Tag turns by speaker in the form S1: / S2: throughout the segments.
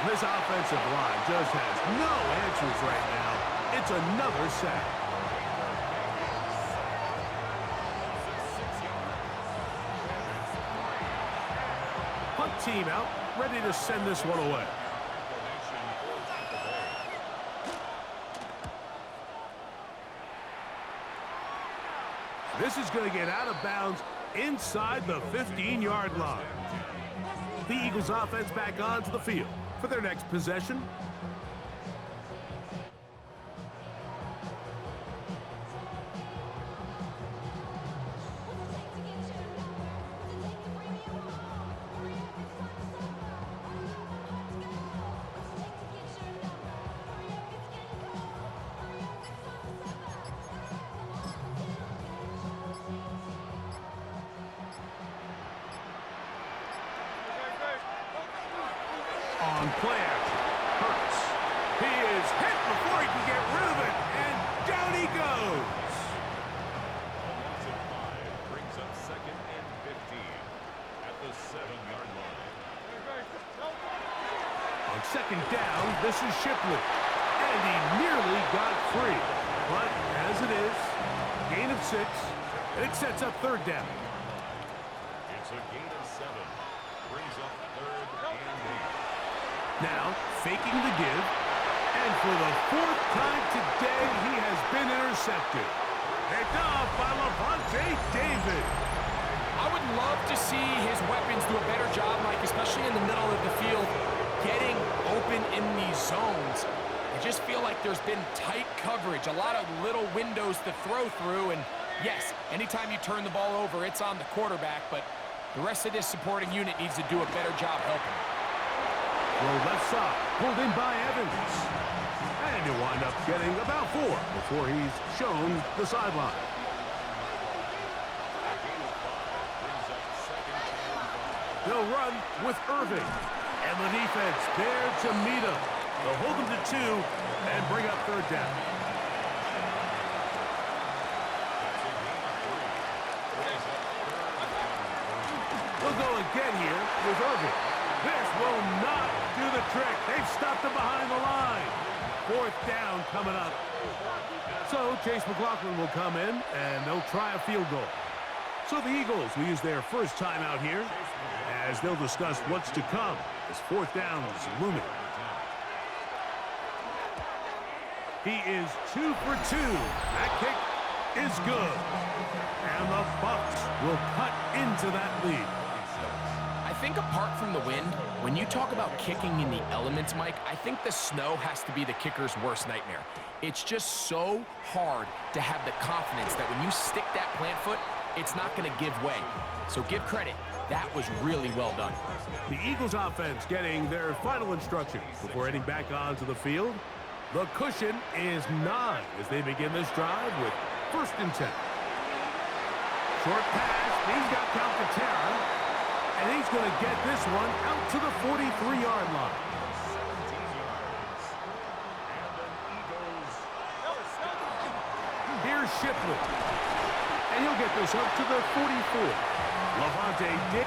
S1: This offensive line just has no answers right now. It's another sack. Punt team out, ready to send this one away. This is going to get out of bounds inside the 15-yard line. The Eagles offense back onto the field for their next possession. On play action, Hurts. He is hit before he can get rid of it, and down he goes.
S2: Brings up 2nd and 15 at the 7-yard line.
S1: On 2nd down, this is Shipley, and he nearly got free. But as it is, gain of 6, and it sets up 3rd down.
S2: It's a gain of 7. Brings up 3rd and 8.
S1: Now, faking the give, and for the 4th time today, he has been intercepted. Picked off by David.
S3: I would love to see his weapons do a better job, Mike, especially in the middle of the field, getting open in these zones. I just feel like there's been tight coverage, a lot of little windows to throw through, and yes, anytime you turn the ball over, it's on the quarterback, but the rest of this supporting unit needs to do a better job helping.
S1: Well, left side, pulled in by Evans. And he'll wind up getting about 4 before he's shown the sideline. They'll run with Irving. And the defense there to meet him. They'll hold him to 2 and bring up 3rd down. They'll go again here with Irving. This will not do the trick. They've stopped him behind the line. 4th down coming up. So Chase McLaughlin will come in, and they'll try a field goal. So the Eagles will use their first timeout here as they'll discuss what's to come as 4th down is looming. He is 2 for 2. That kick is good. And the Bucs will cut into that lead.
S3: I think apart from the wind, when you talk about kicking in the elements, Mike, I think the snow has to be the kicker's worst nightmare. It's just so hard to have the confidence that when you stick that plant foot, it's not going to give way. So give credit. That was really well done.
S1: The Eagles offense getting their final instructions before heading back onto the field. The cushion is 9 as they begin this drive with 1st and 10. Short pass. He's got Calcaterra. And he's going to get this one out to the 43-yard line. Here's Shipley. And he'll get this up to the 44. Levante David.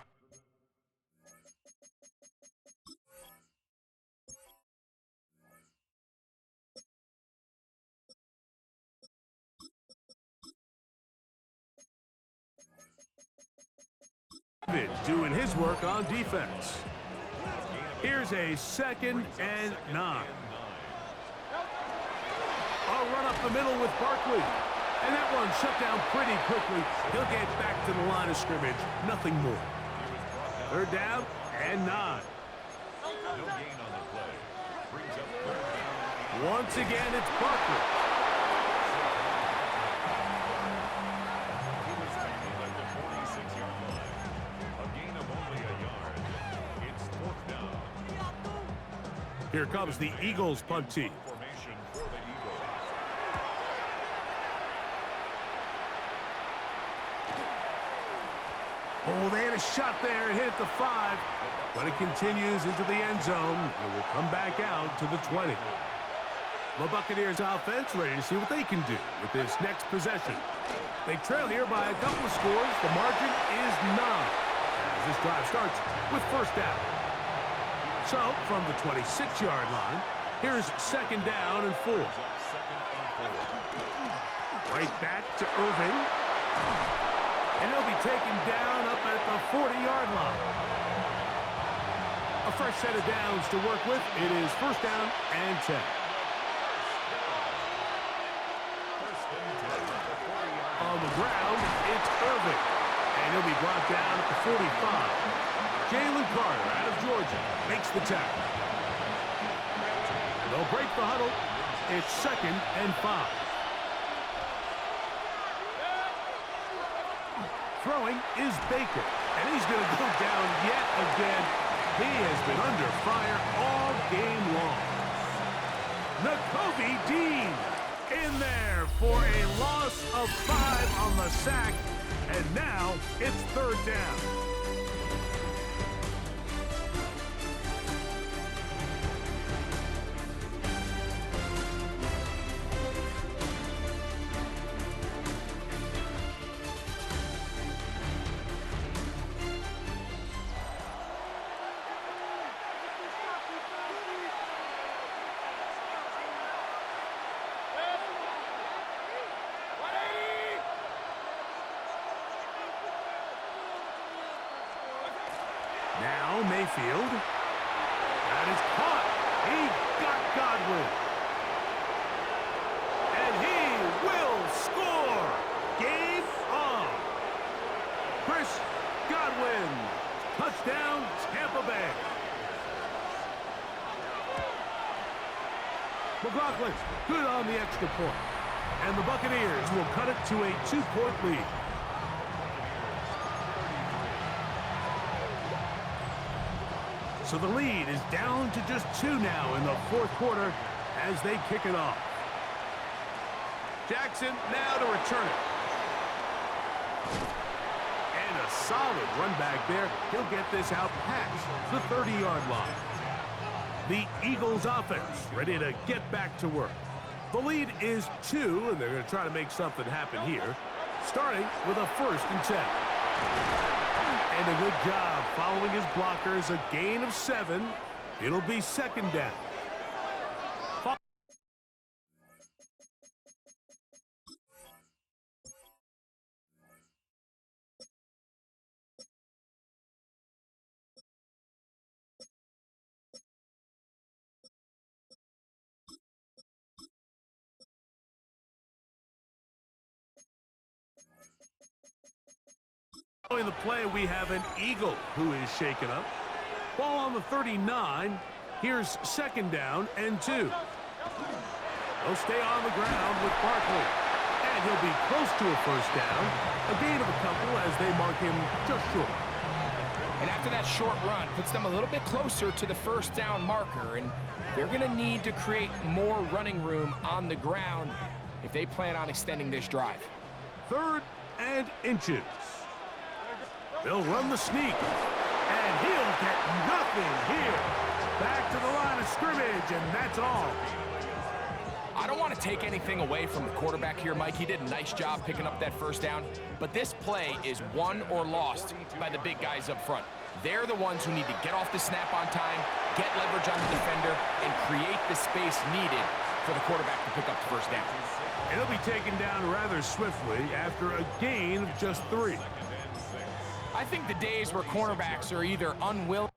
S1: Doing his work on defense. Here's a 2nd and 9. A run up the middle with Barkley. And that one shut down pretty quickly. He'll get back to the line of scrimmage. Nothing more. 3rd down and 9.
S2: No gain on the play. Brings up 3rd down.
S1: Once again, it's Barkley. Here comes the Eagles punt team. Oh, they had a shot there and hit it to 5. But it continues into the end zone. It will come back out to the 20. The Buccaneers offense ready to see what they can do with this next possession. They trail here by a couple of scores. The margin is 9. As this drive starts with 1st down. So, from the 26-yard line, here's 2nd down and 4. Right back to Irving. And he'll be taken down up at the 40-yard line. A fresh set of downs to work with. It is 1st down and 10. On the ground, it's Irving. And he'll be brought down at the 45. Jalen Carter out of Georgia makes the tackle. They'll break the huddle. It's 2nd and 5. Throwing is Baker, and he's going to go down yet again. He has been under fire all game long. Nakobe Dean in there for a loss of 5 on the sack, and now it's 3rd down. Now Mayfield. That is caught. He got Godwin. And he will score. Game on. Chris Godwin. Touchdown, Tampa Bay. McLaughlin, good on the extra point. And the Buccaneers will cut it to a 2-point lead. So the lead is down to just 2 now in the 4th quarter as they kick it off. Jackson now to return it. And a solid run back there. He'll get this out past the 30-yard line. The Eagles offense ready to get back to work. The lead is 2, and they're going to try to make something happen here, starting with a 1st and 10. And a good job following his blockers, a gain of 7. It'll be 2nd down. Following the play, we have an Eagle who is shaken up. Ball on the 39. Here's 2nd down and 2. They'll stay on the ground with Barkley. And he'll be close to a 1st down. A gain of a couple as they mark him just short.
S3: And after that short run, puts them a little bit closer to the 1st down marker. And they're going to need to create more running room on the ground if they plan on extending this drive.
S1: 3rd and inches. They'll run the sneak, and he'll get nothing here. Back to the line of scrimmage, and that's all.
S3: I don't want to take anything away from the quarterback here, Mike. He did a nice job picking up that 1st down, but this play is won or lost by the big guys up front. They're the ones who need to get off the snap on time, get leverage on the defender, and create the space needed for the quarterback to pick up the 1st down.
S1: And he'll be taken down rather swiftly after a gain of just 3.
S3: I think the days where cornerbacks are either unwilling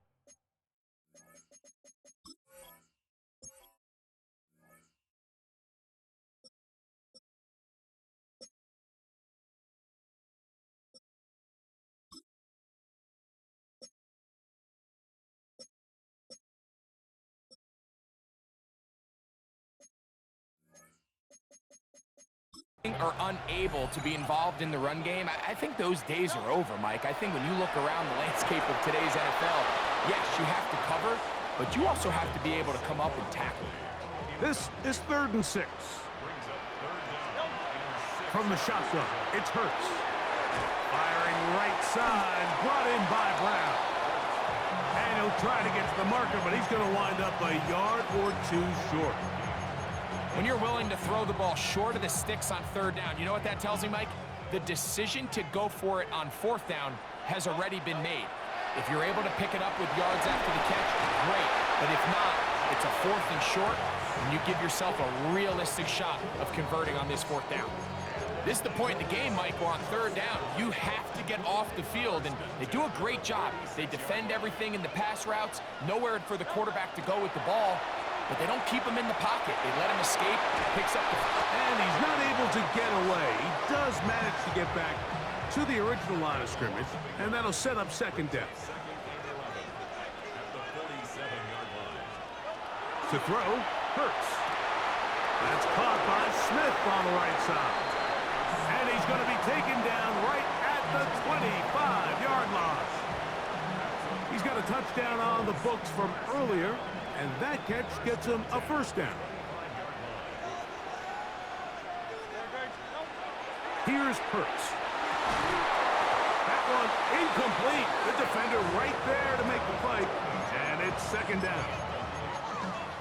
S3: are unable to be involved in the run game, I think those days are over, Mike. I think when you look around the landscape of today's NFL, yes, you have to cover, but you also have to be able to come up and tackle.
S1: This is 3rd and 6. From the shotgun, it's Hurts. Firing right side, brought in by Brown. And he'll try to get to the marker, but he's going to wind up a yard or 2 short.
S3: When you're willing to throw the ball short of the sticks on 3rd down, you know what that tells me, Mike? The decision to go for it on 4th down has already been made. If you're able to pick it up with yards after the catch, great. a 4th and short, and you give yourself a realistic shot of converting on this 4th down. This is the point in the game, Mike, where on 3rd down, you have to get off the field, and they do a great job. They defend everything in the pass routes, nowhere for the quarterback to go with the ball, but they don't keep him in the pocket. They let him escape, picks up the...
S1: And he's not able to get away. He does manage to get back to the original line of scrimmage, and that'll set up 2nd down. To throw, Hurts. That's caught by Smith on the right side. And he's going to be taken down right at the 25-yard line. He's got a touchdown on the books from earlier, and that catch gets him a 1st down. Here's Hurts. That one incomplete. The defender right there to make the play, and it's 2nd down.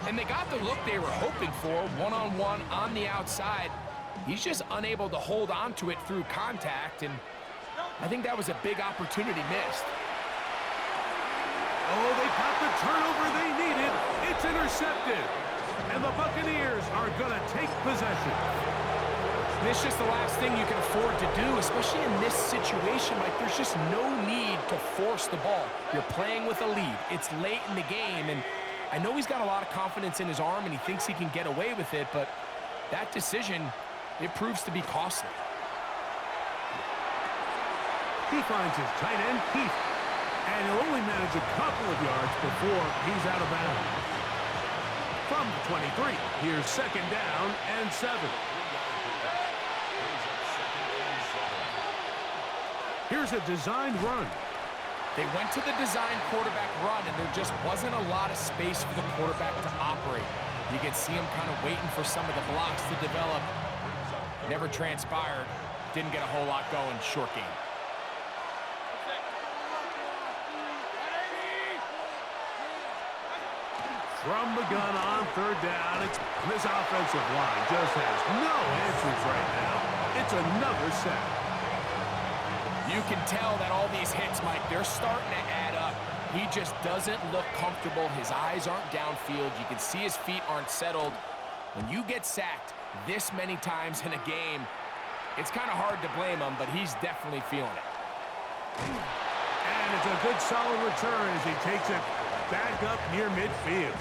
S3: And they got the look they were hoping for, one-on-one on the outside. He's just unable to hold on to it through contact, and I think that was a big opportunity missed.
S1: Oh, they got the turnover they needed. It's intercepted. And the Buccaneers are going to take possession.
S3: And it's just the last thing you can afford to do, especially in this situation. Like, there's just no need to force the ball. You're playing with a lead. It's late in the game, and I know he's got a lot of confidence in his arm, and he thinks he can get away with it, but that decision, it proves to be costly.
S1: He finds his tight end, Keith, and he'll only manage a couple of yards before he's out of bounds. From the 23, here's 2nd down and 7. Here's a designed run.
S3: They went to the design quarterback run, and there just wasn't a lot of space for the quarterback to operate. You can see him kind of waiting for some of the blocks to develop. Never transpired. Didn't get a whole lot going. Short game.
S1: From the gun on 3rd down, this offensive line just has no answers right now. It's another sack.
S3: You can tell that all these hits, Mike, they're starting to add up. He just doesn't look comfortable. His eyes aren't downfield. You can see his feet aren't settled. When you get sacked this many times in a game, it's kind of hard to blame him, but he's definitely feeling it.
S1: And it's a good solid return as he takes it back up near midfield.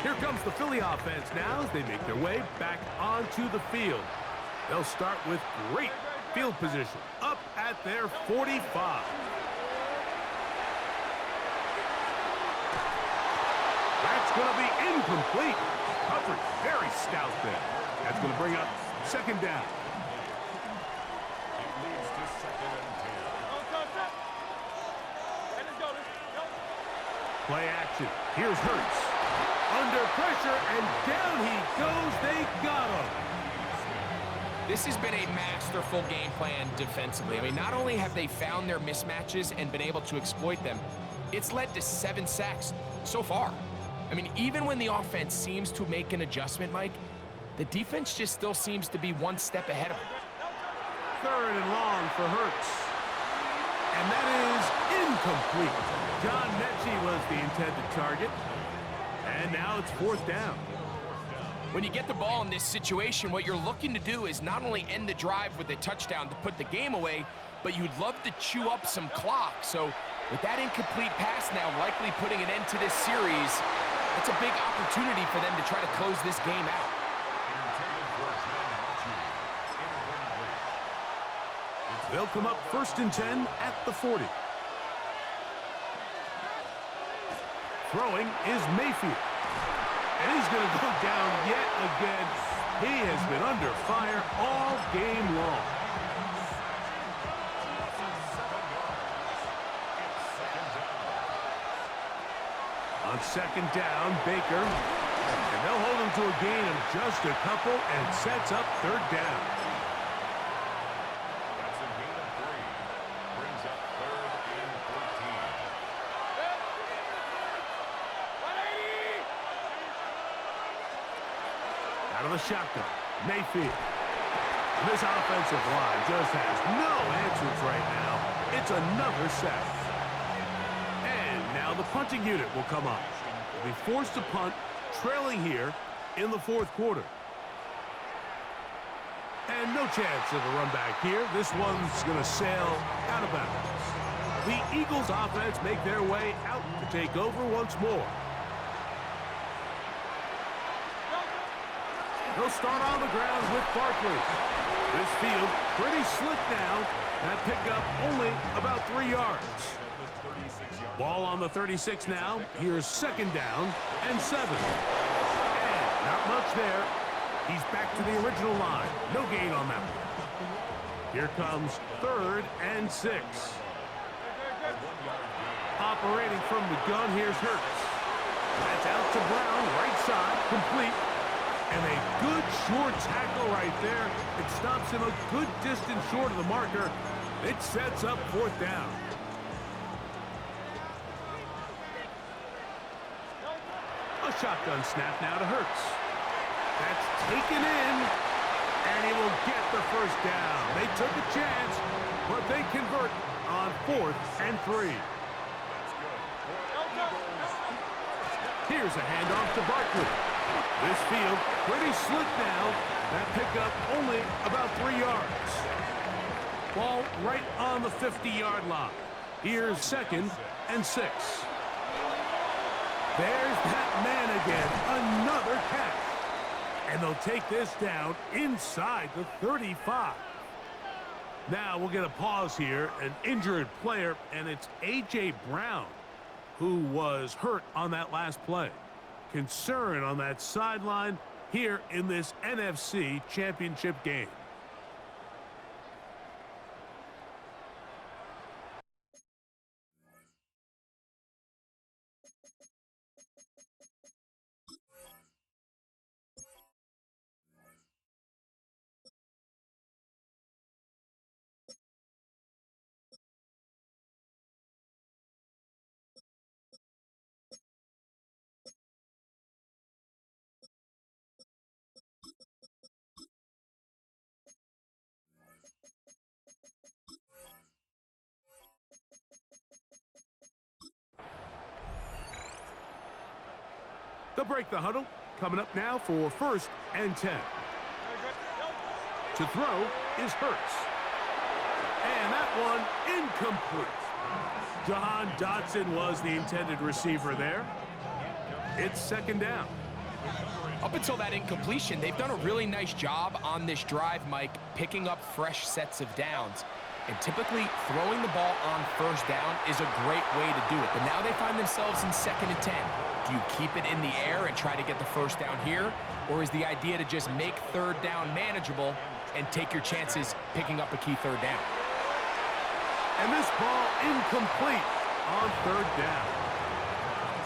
S1: Here comes the Philly offense now as they make their way back onto the field. They'll start with great field position up at their 45. That's going to be incomplete. Coverage very stout there. That's going to bring up 2nd down.
S2: It leads to 2nd and 10.
S1: Play action. Here's Hurts. Under pressure, and down he goes. They got him.
S3: This has been a masterful game plan defensively. I mean, not only have they found their mismatches and been able to exploit them, it's led to 7 sacks so far. I mean, even when the offense seems to make an adjustment, Mike, the defense just still seems to be one step ahead of them.
S1: 3rd and long for Hurts. And that is incomplete. John Mechie was the intended target. And now it's 4th down.
S3: When you get the ball in this situation, what you're looking to do is not only end the drive with a touchdown to put the game away, but you'd love to chew up some clock. So with that incomplete pass now likely putting an end to this series, it's a big opportunity for them to try to close this game out.
S1: They'll come up 1st and 10 at the 40. Throwing is Mayfield. And he's going to go down yet again. He has been under fire all game long. On 2nd down, Baker. And they'll hold him to a gain of just a couple and sets up 3rd down.
S2: That's a gain of 3. Brings up 3rd and 13.
S1: Out of the shotgun, Mayfield. This offensive line just has no answers right now. It's another sack. And now the punting unit will come up. They'll be forced to punt, trailing here in the fourth quarter. And no chance of a run back here. This one's going to sail out of bounds. The Eagles offense make their way out to take over once more. They'll start on the ground with Barkley. This field pretty slick now. That pickup only about 3 yards. Ball on the 36 now. Here's second down and 7. And not much there. He's back to the original line. No gain on that one. Here comes 3rd and 6. Operating from the gun, here's Hurts. That's out to Brown, right side, complete. And a good short tackle right there. It stops him a good distance short of the marker. It sets up 4th down. A shotgun snap now to Hurts. That's taken in, and he will get the first down. They took a chance, but they convert on 4th and 3. Here's a handoff to Barkley. This field pretty slick now. That pickup only about 3 yards. Ball right on the 50-yard line. Here's 2nd and 6. There's that man again. Another catch. And they'll take this down inside the 35. Now we'll get a pause here. An injured player, and it's A.J. Brown, who was hurt on that last play. Concern on that sideline here in this NFC Championship game. They'll break the huddle. Coming up now for 1st and 10. To throw is Hurts. And that one incomplete. Jahan Dotson was the intended receiver there. It's 2nd down.
S3: Up until that incompletion, they've done a really nice job on this drive, Mike, picking up fresh sets of downs. And typically, throwing the ball on 1st down is a great way to do it. But now they find themselves in 2nd and 10. Do you keep it in the air and try to get the 1st down here? Or is the idea to just make 3rd down manageable and take your chances picking up a key 3rd down?
S1: And this ball incomplete on 3rd down.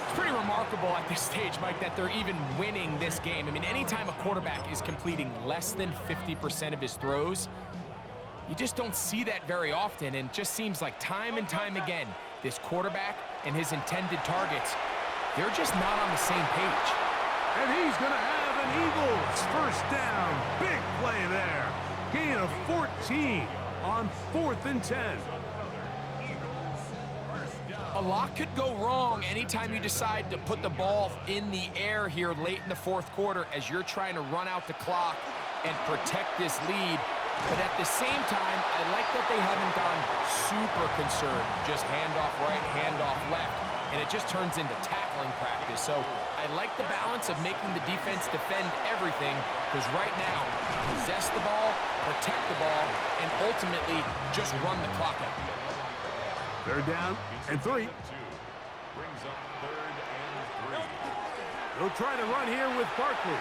S3: It's pretty remarkable at this stage, Mike, that they're even winning this game. I mean, anytime a quarterback is completing less than 50% of his throws, you just don't see that very often, and it just seems like time and time again, this quarterback and his intended targets, they're just not on the same page.
S1: And he's going to have an Eagles 1st down. Big play there. Gain of 14 on 4th and 10.
S3: A lot could go wrong anytime you decide to put the ball in the air here late in the 4th quarter as you're trying to run out the clock and protect this lead. But at the same time, I like that they haven't gone super concerned. Just handoff right, handoff left. And it just turns into tackling practice. So I like the balance of making the defense defend everything, because right now, possess the ball, protect the ball, and ultimately just run the clock out.
S1: 3rd down and 3.
S2: Brings up 3rd and 3.
S1: They'll try to run here with Barkley.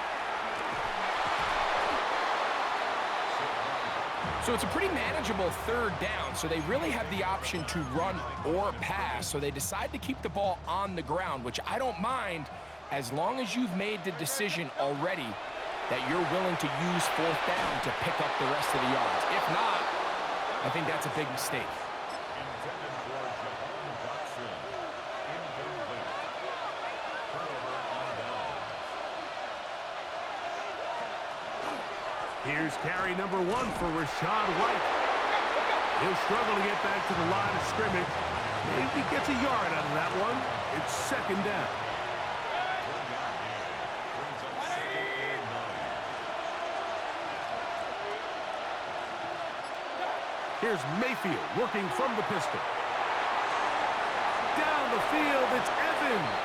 S3: So it's a pretty manageable 3rd down, so they really have the option to run or pass, so they decide to keep the ball on the ground, which I don't mind as long as you've made the decision already that you're willing to use 4th down to pick up the rest of the yards. If not, I think that's a big mistake.
S2: Intended for Jahan Dotson. Incomplete. Turnover on down.
S1: Here's carry number 1 for Rashad White. He'll struggle to get back to the line of scrimmage. Maybe gets a yard out of that one. It's 2nd down. Here's Mayfield working from the pistol. Down the field, it's Evans.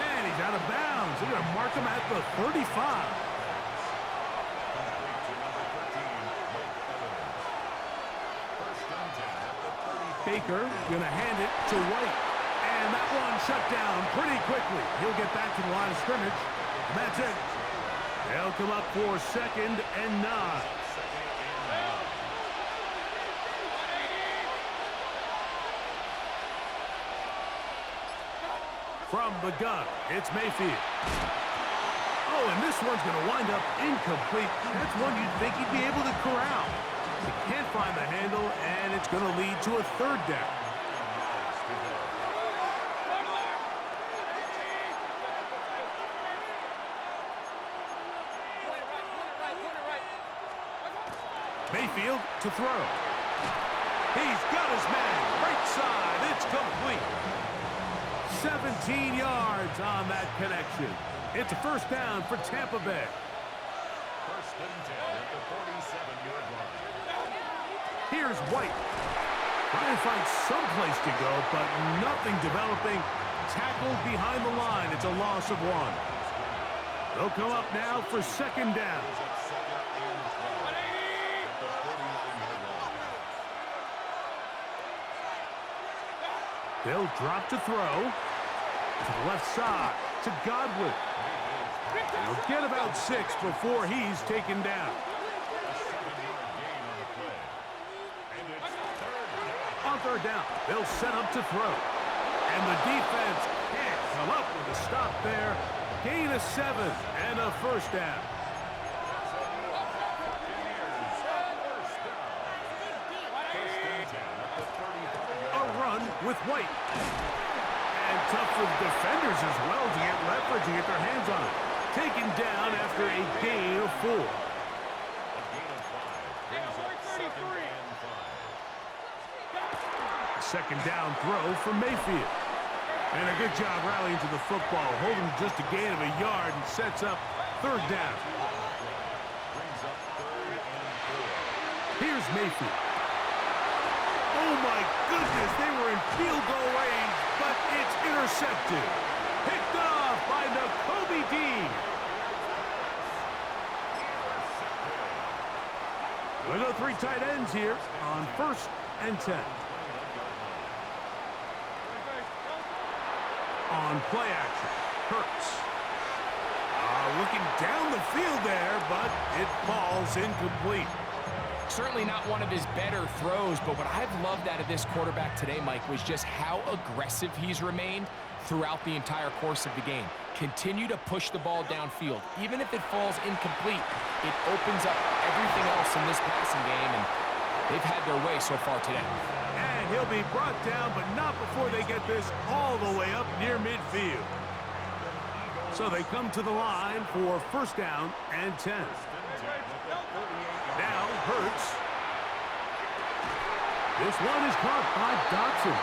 S1: And he's out of bounds. They're going to mark him at the 35. Baker going to hand it to White. And that one shut down pretty quickly. He'll get back to the line of scrimmage. And that's it. They'll come up for 2nd and 9. From the gun, it's Mayfield. Oh, and this one's going to wind up incomplete. That's one you'd think he'd be able to corral. He can't find the handle, and it's going to lead to a 3rd down. Mayfield to throw. He's got his man. Right side. It's complete. 17 yards on that connection. It's a 1st down for Tampa Bay.
S2: 1st and 10 at the 47-yard line.
S1: Here's White. Trying to find some place to go, but nothing developing. Tackled behind the line. It's a loss of 1. They'll come up now for 2nd down. They'll drop to throw. To the left side, to Godwin. He'll get about 6 before he's taken down. On 3rd down, they'll set up to throw. And the defense can't come up with a stop there. Gain of 7 and a 1st down. A run with White. And tough for the defenders as well to get leverage and get their hands on it. Taken down after a gain of 4. Second down throw for Mayfield. And a good job rallying to the football, holding just a gain of a yard and sets up 3rd down. Here's Mayfield. Oh my goodness, they were in field goal range, but it's intercepted. Picked off by Nakobe Dean. We'll go 3 tight ends here on 1st and 10. On play action, Hurts. Looking down the field there, but it falls incomplete.
S3: Certainly not one of his better throws, but what I've loved out of this quarterback today, Mike, was just how aggressive he's remained throughout the entire course of the game. Continue to push the ball downfield. Even if it falls incomplete, it opens up everything else in this passing game, and they've had their way so far today.
S1: And he'll be brought down, but not before they get this all the way up near midfield. So they come to the line for 1st down and 10. Now Hurts. This one is caught by Dotson.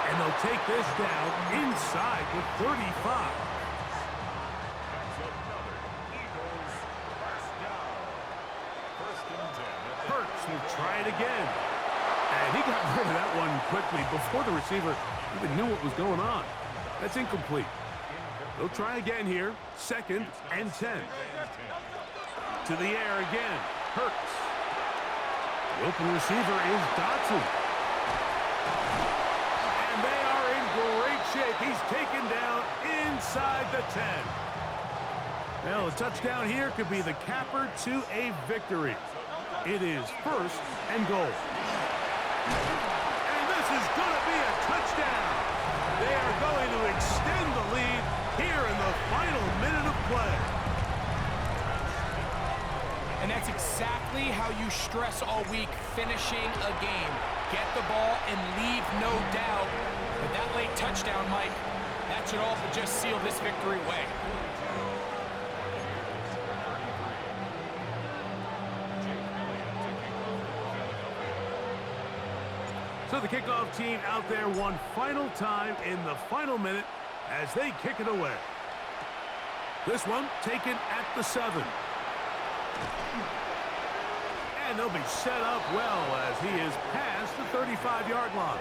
S1: And they'll take this down inside the 35. Hurts will try it again. And he got rid of that one quickly before the receiver even knew what was going on. That's incomplete. They'll try again here. 2nd and 10. To the air again. Hurts. The open receiver is Dotson. And they are in great shape. He's taken down inside the 10. Well, a touchdown here could be the capper to a victory. It is 1st and goal. And this is going to be a touchdown. They are going to extend the lead here in the final minute of play.
S3: And that's exactly how you stress all week, finishing a game. Get the ball and leave no doubt. But that late touchdown, Mike, that should also just seal this victory away.
S1: So the kickoff team out there one final time in the final minute as they kick it away. This one taken at the 7. And they'll be set up well as he is past the 35-yard line.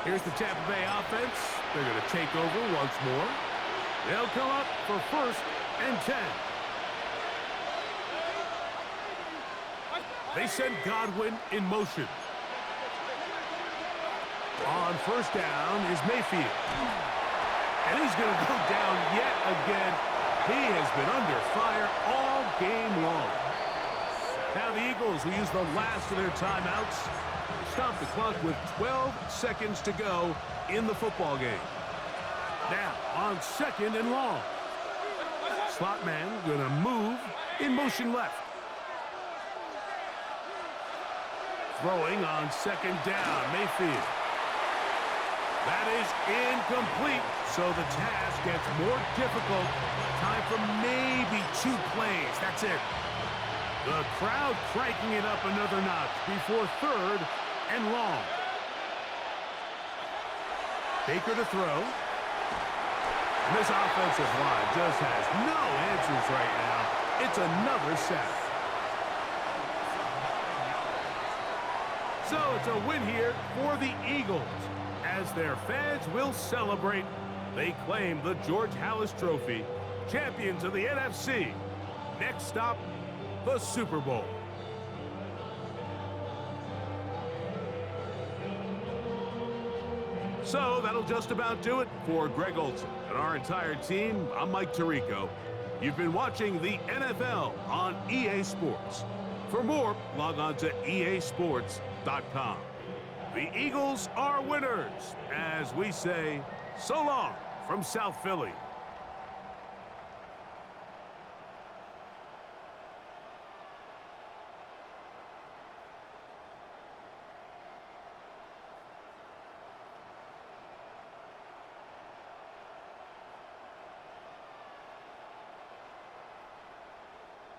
S1: Here's the Tampa Bay offense. They're going to take over once more. They'll come up for 1st and 10. They send Godwin in motion. On 1st down is Mayfield. And he's going to go down yet again. He has been under fire all game long. Now the Eagles will use the last of their timeouts. Stop the clock with 12 seconds to go in the football game. Now on 2nd and long. Slot man going to move in motion left. Throwing on 2nd down, Mayfield. That is incomplete, so the task gets more difficult. Time for maybe 2 plays. That's it. The crowd cranking it up another notch before 3rd and long. Baker to throw. And this offensive line just has no answers right now. It's another sack. So it's a win here for the Eagles. As their fans will celebrate, they claim the George Halas Trophy, champions of the NFC. Next stop, the Super Bowl. So that'll just about do it for Greg Olson and our entire team. I'm Mike Tirico. You've been watching the NFL on EA Sports. For more, log on to easports.com. The Eagles are winners, as we say, so long from South Philly.